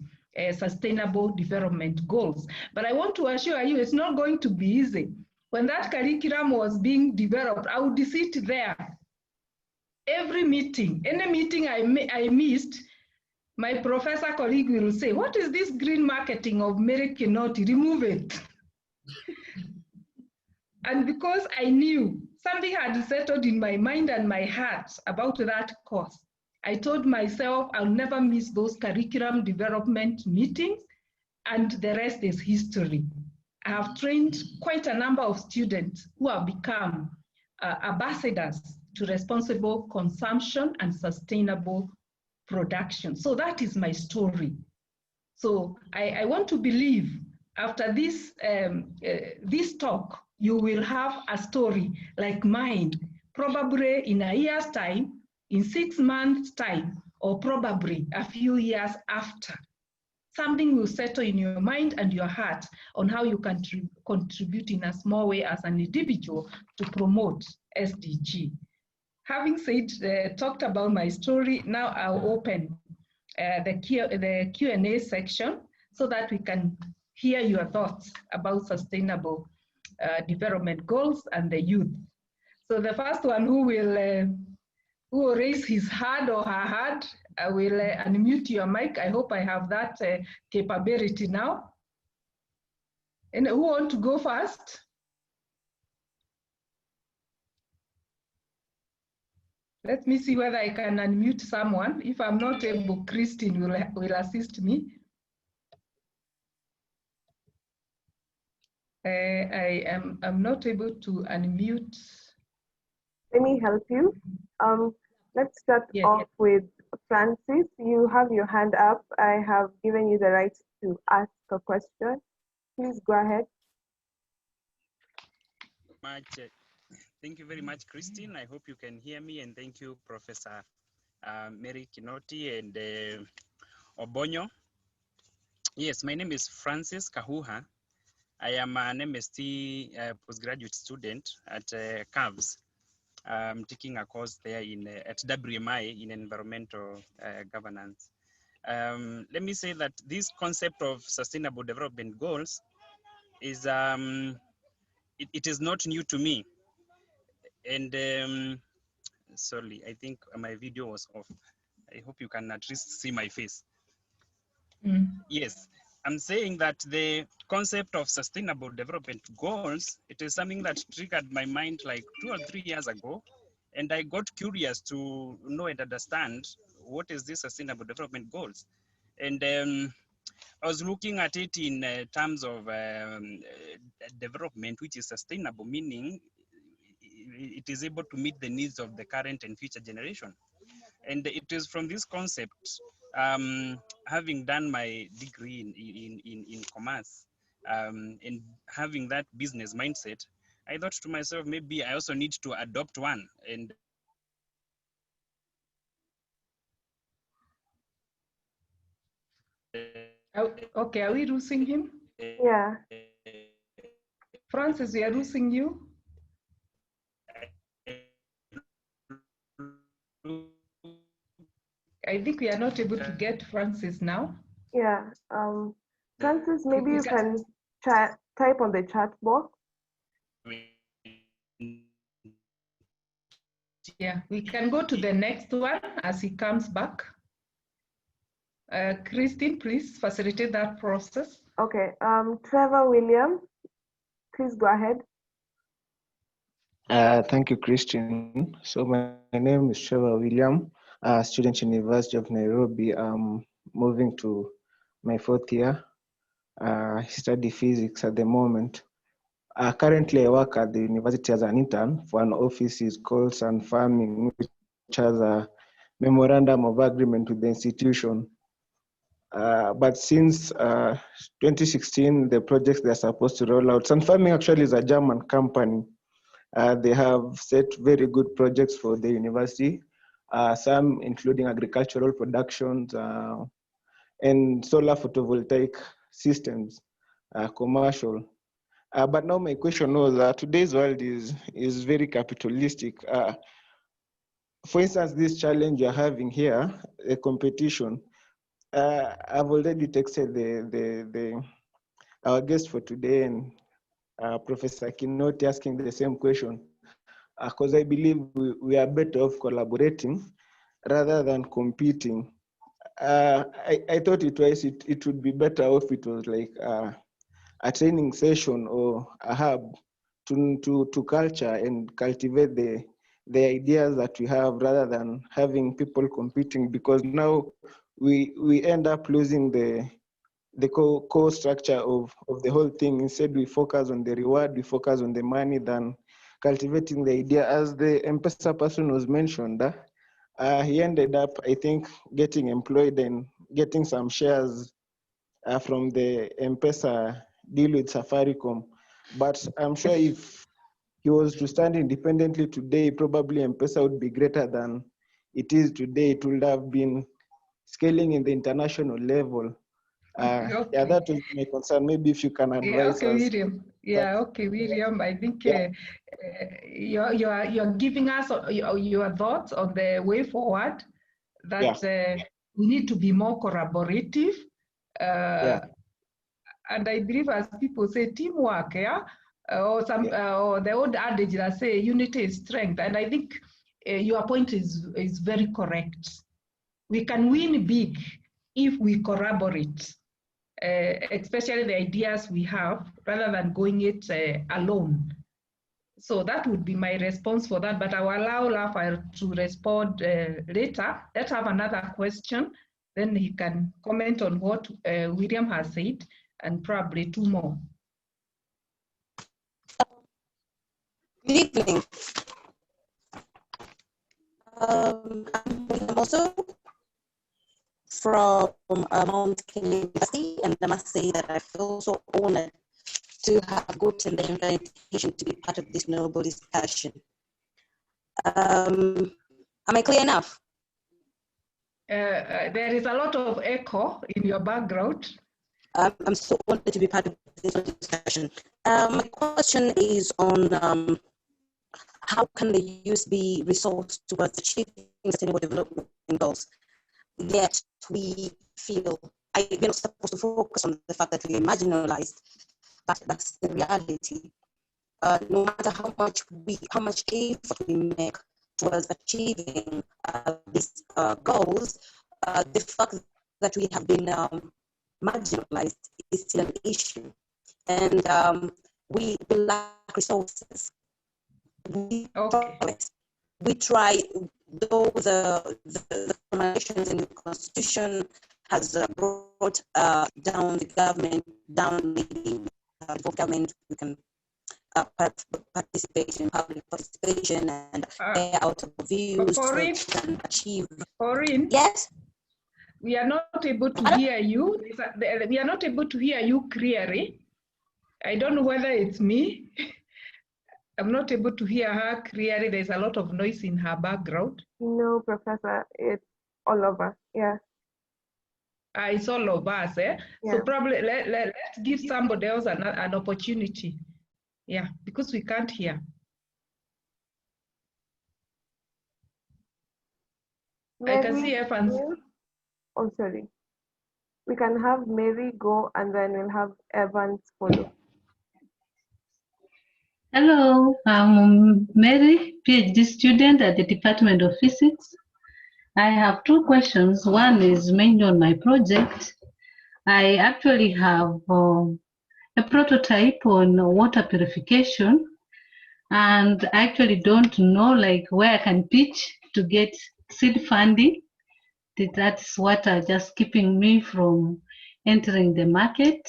sustainable development goals. But I want to assure you, it's not going to be easy. When that curriculum was being developed, I would sit there. Every meeting, any meeting I missed, my professor colleague will say, "What is this green marketing of Mary Kinoti? Remove it." And because I knew something had settled in my mind and my heart about that course, I told myself I'll never miss those curriculum development meetings, and the rest is history. I have trained quite a number of students who have become ambassadors to responsible consumption and sustainable production. So that is my story. So I want to believe after this, this talk, you will have a story like mine, probably in a year's time, in 6 months' time, or probably a few years after. Something will settle in your mind and your heart on how you can contribute in a small way as an individual to promote SDG. Having said, talked about my story, now I'll open the Q&A section so that we can hear your thoughts about sustainable development goals and the youth. So the first one who will raise his hand or her hand, I will unmute your mic. I hope I have that capability now. And who want to go first? Let me see whether I can unmute someone. If I'm not able, Christine will assist me. I'm not able to unmute. Let me help you. Let's start off with Francis. You have your hand up. I have given you the right to ask a question. Please go ahead. Thank you very much, Christine. I hope you can hear me, and thank you, Professor Mary Kinoti and Obonyo. Yes, my name is Francis Kahuha. I am an MSc postgraduate student at CAVS. I'm taking a course there at WMI in environmental governance. Let me say that this concept of sustainable development goals is it is not new to me. And sorry, I think my video was off. I hope you can at least see my face. Yes, I'm saying that the concept of sustainable development goals, it is something that triggered my mind like 2 or 3 years ago. And I got curious to know and understand what is this sustainable development goals. And I was looking at it in terms of development, which is sustainable, meaning it is able to meet the needs of the current and future generation. And it is from this concept, having done my degree in commerce and having that business mindset, I thought to myself, maybe I also need to adopt one. And Okay, are we losing him? Yeah. Francis, we are losing you. I think we are not able to get Francis now. Yeah. Francis, maybe you can type on the chat box. Yeah, we can go to the next one as he comes back. Christine, please facilitate that process. Okay. Trevor William, please go ahead. Thank you, Christian. So my name is Trevor William, student University of Nairobi. I'm moving to my 4th year. I study physics at the moment. Currently, I work at the university as an intern for an office called Sun Farming, which has a memorandum of agreement with the institution. But since 2016, the projects they're supposed to roll out, Sun Farming actually is a German company. They have set very good projects for the university, some including agricultural productions and solar photovoltaic systems, commercial. But now my question was, today's world is very capitalistic. For instance, this challenge you're having here, a competition, I've already texted our guest for today and Professor Kinoti asking the same question, because I believe we are better off collaborating rather than competing. I thought it would be better if it was like a training session or a hub to culture and cultivate the ideas that we have rather than having people competing, because now we end up losing the core structure of the whole thing. Instead, we focus on the reward, we focus on the money than cultivating the idea. As the M-Pesa person was mentioned, he ended up, I think, getting employed and getting some shares from the M-Pesa deal with Safaricom. But I'm sure if he was to stand independently today, probably M-Pesa would be greater than it is today. It would have been scaling in the international level. Okay. Yeah, that was my concern. Maybe if you can advise okay, us. William. Yeah, okay, William. I think you're giving us your thoughts on the way forward. That we need to be more collaborative. And I believe, as people say, teamwork, or the old adage that say unity is strength. And I think your point is very correct. We can win big if we collaborate, especially the ideas we have, rather than going it alone. So that would be my response for that, but I will allow Raphael to respond later. Let's have another question, then he can comment on what William has said, and probably 2 more. Good evening. I'm also from Mount Kenya University, and I must say that I feel so honored to have gotten the invitation to be part of this noble discussion. Am I clear enough? There is a lot of echo in your background. I'm so honored to be part of this discussion. My question is on how can the youth be resourced towards achieving sustainable development goals? Yet we feel we're not supposed to focus on the fact that we're marginalized, but that's the reality. No matter how much effort we make towards achieving these goals, the fact that we have been marginalized is still an issue, and we lack resources. We try, though the recommendations in the Constitution has brought down the government, maybe for government, we can participate in public participation and air out of views and achieve. Corinne? Yes? We are not able to hear you. We are not able to hear you clearly. I don't know whether it's me. I'm not able to hear her clearly. There's a lot of noise in her background. No, Professor, it's all over. Yeah. It's all of us. Eh? Yeah. So probably let's give somebody else an opportunity. Yeah, because we can't hear. Mary, I can see Evans. Oh, sorry. We can have Mary go and then we'll have Evans follow. Hello, I'm Mary, PhD student at the Department of Physics. I have two questions. One is mainly on my project. I actually have a prototype on water purification, and I actually don't know like where I can pitch to get seed funding. That's what are just keeping me from entering the market.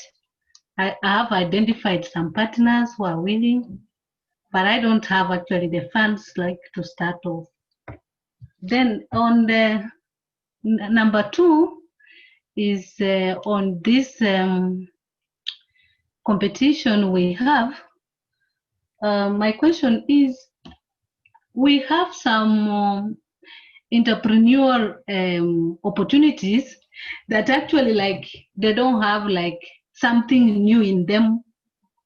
I have identified some partners who are willing, but I don't have actually the funds like to start off. Then on the number two is on this competition we have. My question is, we have some entrepreneurial opportunities that actually like they don't have like something new in them.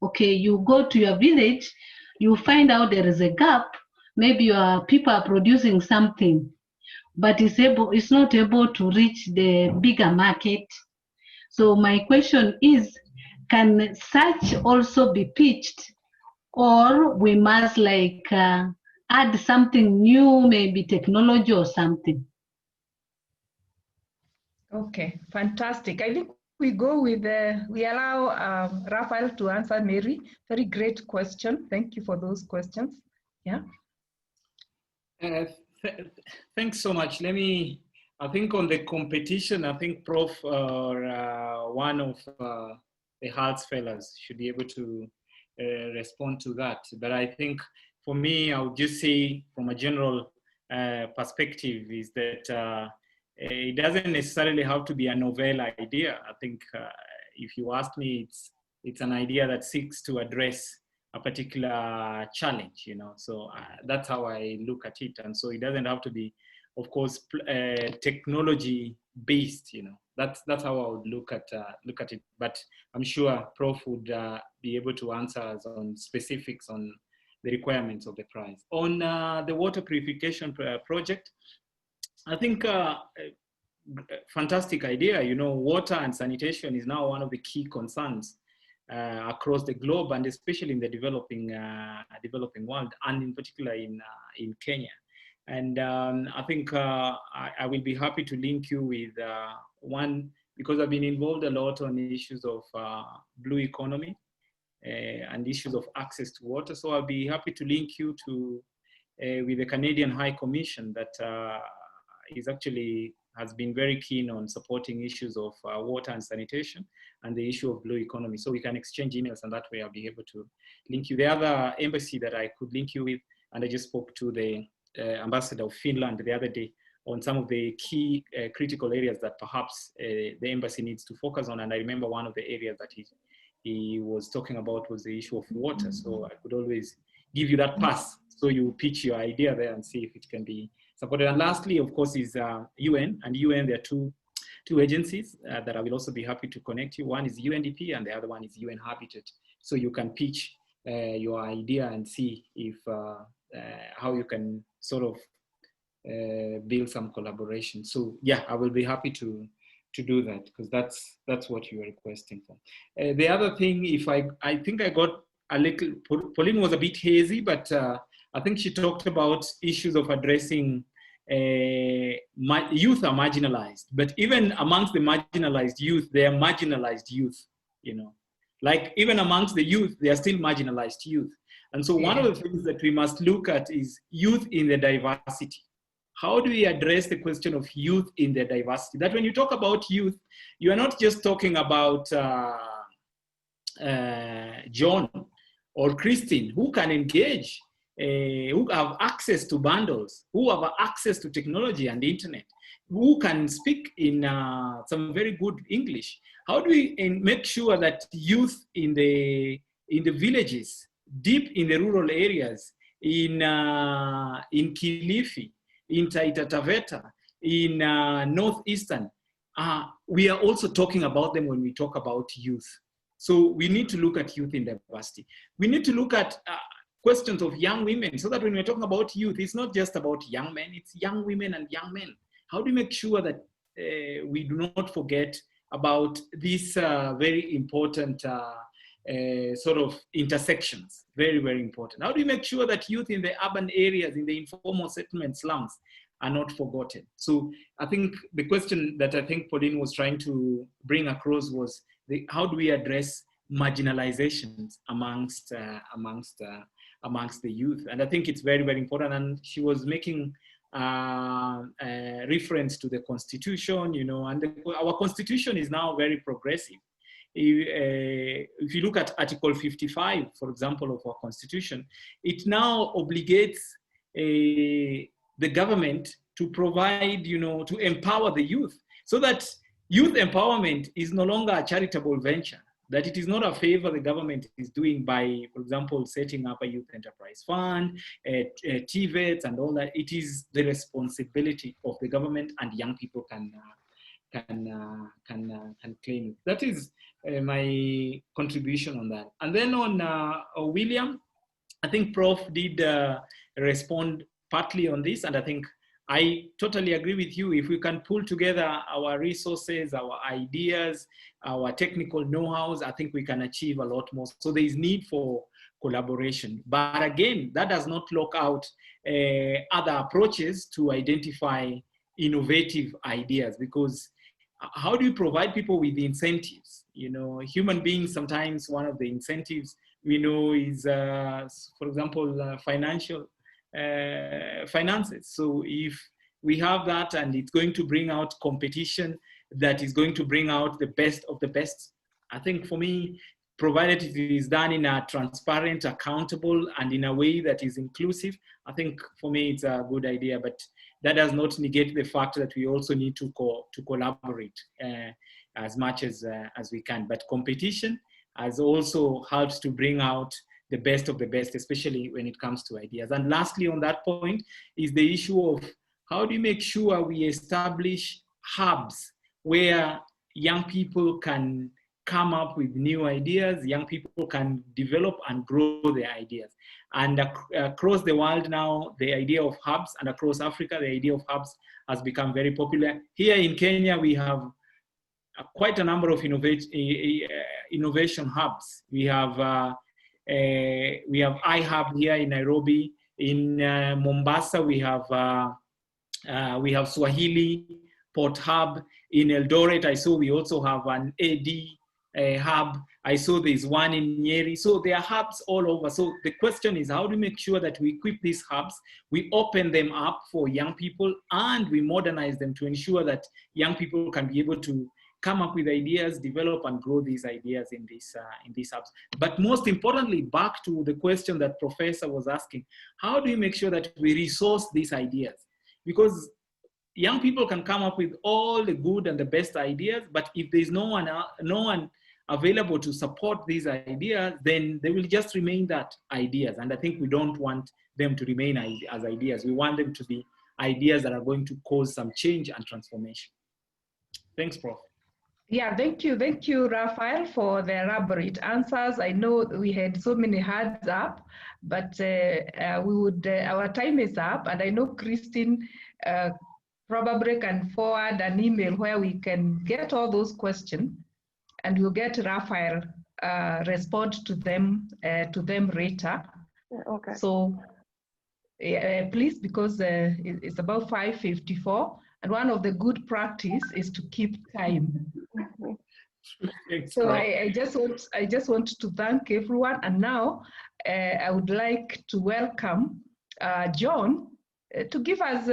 Okay, you go to your village, you find out there is a gap. Maybe your people are producing something, but it's not able to reach the bigger market. So my question is, can such also be pitched, or we must like add something new, maybe technology or something? Okay, fantastic. I think we go with we allow Raphael to answer Mary. Very great question. Thank you for those questions. Yeah. Thanks so much. I think on the competition, I think Prof or one of the Hearts fellows should be able to respond to that. But I think for me, I would just say from a general perspective is that it doesn't necessarily have to be a novel idea. I think if you ask me, it's an idea that seeks to address a particular challenge, you know. So that's how I look at it. And so it doesn't have to be, of course, technology based, you know. That's how I would look at it. But I'm sure Prof would be able to answer us on specifics on the requirements of the prize. On the water purification project, I think fantastic idea. You know, water and sanitation is now one of the key concerns across the globe, and especially in the developing world, and in particular in Kenya. And I think I will be happy to link you with one, because I've been involved a lot on issues of blue economy and issues of access to water. So I'll be happy to link you to with the Canadian High Commission that is actually has been very keen on supporting issues of water and sanitation and the issue of blue economy. So we can exchange emails, and that way I'll be able to link you. The other embassy that I could link you with, and I just spoke to the ambassador of Finland the other day on some of the key critical areas that perhaps the embassy needs to focus on. And I remember one of the areas that he was talking about was the issue of water. So I could always give you that pass, so you pitch your idea there and see if it can be supported. And lastly, of course, is UN. And UN, there are two agencies that I will also be happy to connect you. One is UNDP and the other one is UN Habitat. So you can pitch your idea and see if how you can sort of build some collaboration. So yeah, I will be happy to do that, because that's what you are requesting for. The other thing, if I think I got a little, Pauline was a bit hazy, but I think she talked about issues of addressing youth are marginalized, but even amongst the marginalized youth, they are marginalized youth, you know, like even amongst the youth, they are still marginalized youth. And so one of the things that we must look at is youth in the diversity. How do we address the question of youth in their diversity? That when you talk about youth, you are not just talking about John or Christine, who can engage, who have access to bundles, who have access to technology and the internet, who can speak in some very good English. How do we make sure that youth in the villages, deep in the rural areas, in Kilifi, in Taita Taveta, in Northeastern, we are also talking about them when we talk about youth. So we need to look at youth in diversity. We need to look at questions of young women, so that when we're talking about youth, it's not just about young men, it's young women and young men. How do we make sure that we do not forget about these very important sort of intersections? Very, very important. How do we make sure that youth in the urban areas, in the informal settlement slums, are not forgotten? So I think the question that I think Pauline was trying to bring across was how do we address marginalizations amongst the youth? And I think it's very, very important. And she was making reference to the Constitution, you know, and our Constitution is now very progressive. If you look at Article 55, for example, of our Constitution, it now obligates the government to provide, you know, to empower the youth, so that youth empowerment is no longer a charitable venture, that it is not a favor the government is doing by, for example, setting up a youth enterprise fund, TVETs and all that. It is the responsibility of the government, and young people can claim it. That is my contribution on that. And then on William, I think Prof did respond partly on this, and I think I totally agree with you. If we can pull together our resources, our ideas, our technical know-hows, I think we can achieve a lot more. So there is need for collaboration. But again, that does not lock out other approaches to identify innovative ideas, because how do you provide people with the incentives? You know, human beings, sometimes one of the incentives we know is, for example, finances. So if we have that, and it's going to bring out competition that is going to bring out the best of the best, I think for me, provided it is done in a transparent, accountable, and in a way that is inclusive, I think for me it's a good idea. But that does not negate the fact that we also need to collaborate as much as we can. But competition has also helped to bring out the best of the best, especially when it comes to ideas. And lastly, on that point, is the issue of how do you make sure we establish hubs where young people can come up with new ideas, young people can develop and grow their ideas. And across the world now, the idea of hubs, and across Africa, the idea of hubs has become very popular. Here in Kenya, we have quite a number of innovation hubs. We have iHub here in Nairobi. In Mombasa, we have Swahili Port Hub. In Eldoret, I saw we also have an AD hub. I saw there's one in Nyeri. So there are hubs all over. So the question is, how do we make sure that we equip these hubs, we open them up for young people, and we modernize them to ensure that young people can be able to come up with ideas, develop and grow these ideas in these hubs. But most importantly, back to the question that Professor was asking, how do you make sure that we resource these ideas? Because young people can come up with all the good and the best ideas, but if there's no one available to support these ideas, then they will just remain that ideas. And I think we don't want them to remain as ideas. We want them to be ideas that are going to cause some change and transformation. Thanks, Prof. Yeah, thank you, Raphael, for the elaborate answers. I know we had so many hands up, but our time is up, and I know Christine probably can forward an email where we can get all those questions, and we'll get Raphael respond to them later. Okay. So please, because it's about 5:54. And one of the good practice is to keep time. So I just want to thank everyone. And now I would like to welcome John to give us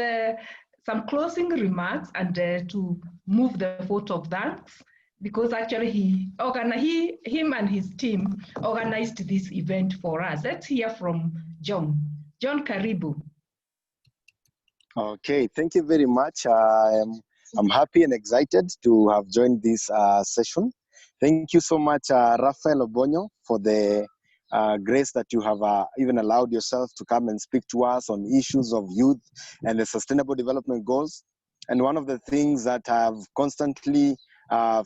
some closing remarks and to move the vote of thanks, because actually him and his team organized this event for us. Let's hear from John. John, karibu. Okay, thank you very much. I'm happy and excited to have joined this session. Thank you so much, Raphael Obonyo, for the grace that you have even allowed yourself to come and speak to us on issues of youth and the Sustainable Development Goals. And one of the things that I've constantly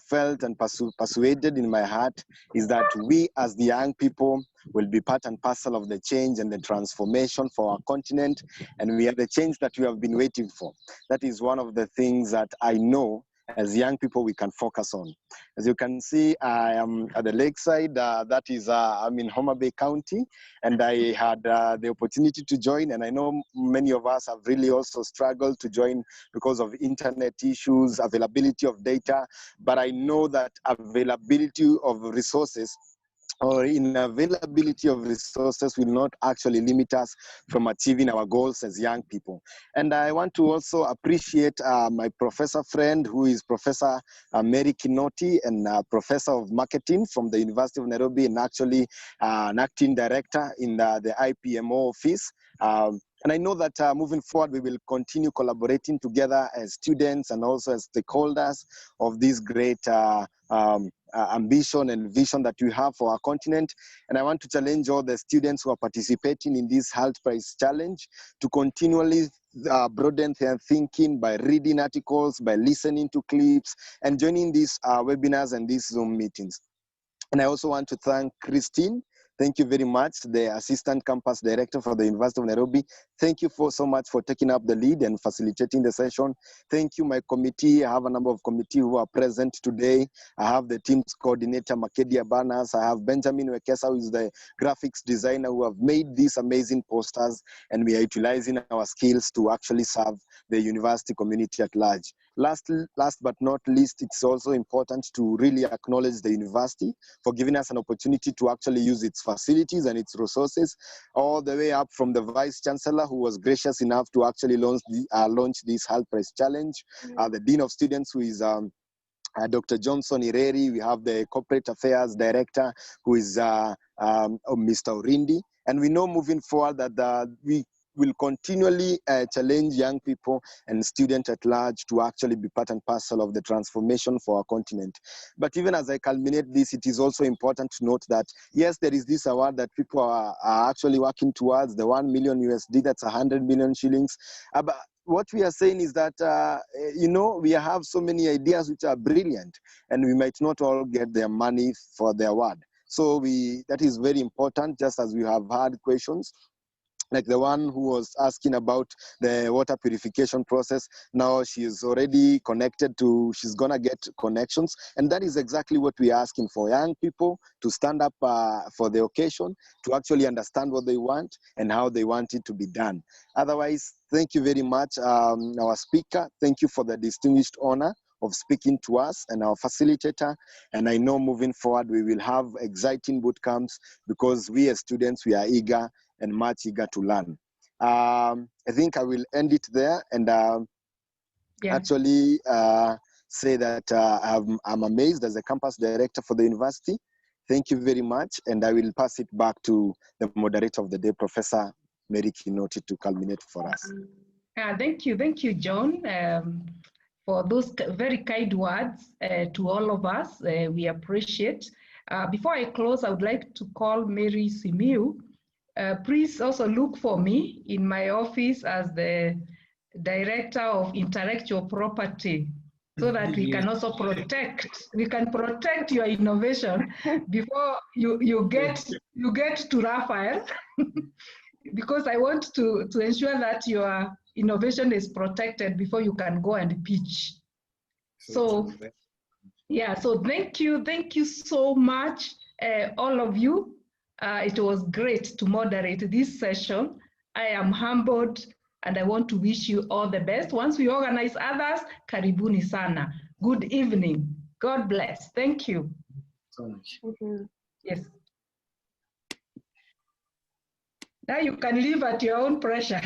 felt and persuaded in my heart is that we as the young people will be part and parcel of the change and the transformation for our continent, and we are the change that we have been waiting for. That is one of the things that I know as young people we can focus on. As you can see, I am at the lakeside. That is, I'm in Homa Bay County, and I had the opportunity to join, and I know many of us have really also struggled to join because of internet issues, availability of data, but I know that availability of resources or inavailability of resources will not actually limit us from achieving our goals as young people. And I want to also appreciate my professor friend, who is Professor Mary Kinoti, and Professor of Marketing from the University of Nairobi, and actually an acting director in the IPMO office. And I know that moving forward, we will continue collaborating together as students and also as stakeholders of this great ambition and vision that we have for our continent. And I want to challenge all the students who are participating in this Health Prize Challenge to continually broaden their thinking by reading articles, by listening to clips, and joining these webinars and these Zoom meetings. And I also want to thank Christine. Thank you very much, the Assistant Campus Director for the University of Nairobi. Thank you so much for taking up the lead and facilitating the session. Thank you, my committee. I have a number of committee who are present today. I have the team's coordinator, Makedia Barnas. I have Benjamin Wekesa, who is the graphics designer, who have made these amazing posters, and we are utilizing our skills to actually serve the university community at large. Last but not least, it's also important to really acknowledge the university for giving us an opportunity to actually use its facilities and its resources, all the way up from the Vice Chancellor, who was gracious enough to actually launch this Health Prize Challenge, the Dean of Students, who is Dr. Johnson Ireri. We have the Corporate Affairs Director, who is Mr. Orindi. And we know moving forward that we will continually challenge young people and students at large to actually be part and parcel of the transformation for our continent. But even as I culminate this, it is also important to note that, yes, there is this award that people are actually working towards, the 1 million USD, that's 100 million shillings. But what we are saying is that, we have so many ideas which are brilliant, and we might not all get their money for the award. So that is very important, just as we have had questions, like the one who was asking about the water purification process. Now she's already connected she's gonna get connections. And that is exactly what we're asking for, young people to stand up for the occasion, to actually understand what they want and how they want it to be done. Otherwise, thank you very much, our speaker. Thank you for the distinguished honor of speaking to us and our facilitator. And I know moving forward, we will have exciting boot camps because we as students, we are eager and much eager to learn. I think I will end it there and actually say that I'm amazed as a campus director for the university. Thank you very much. And I will pass it back to the moderator of the day, Professor Mary Kinoti, to culminate for us. Thank you, John, for those very kind words to all of us. We appreciate. Before I close, I would like to call Mary Simiu. Please also look for me in my office as the Director of Intellectual Property, so that we can also protect your innovation before you get to Raphael, because I want to ensure that your innovation is protected before you can go and pitch. So yeah, so thank you so much, all of you. It was great to moderate this session. I am humbled and I want to wish you all the best. Once we organize others, karibuni sana. Good evening. God bless. Thank you. So much. Yes. Now you can leave at your own pressure.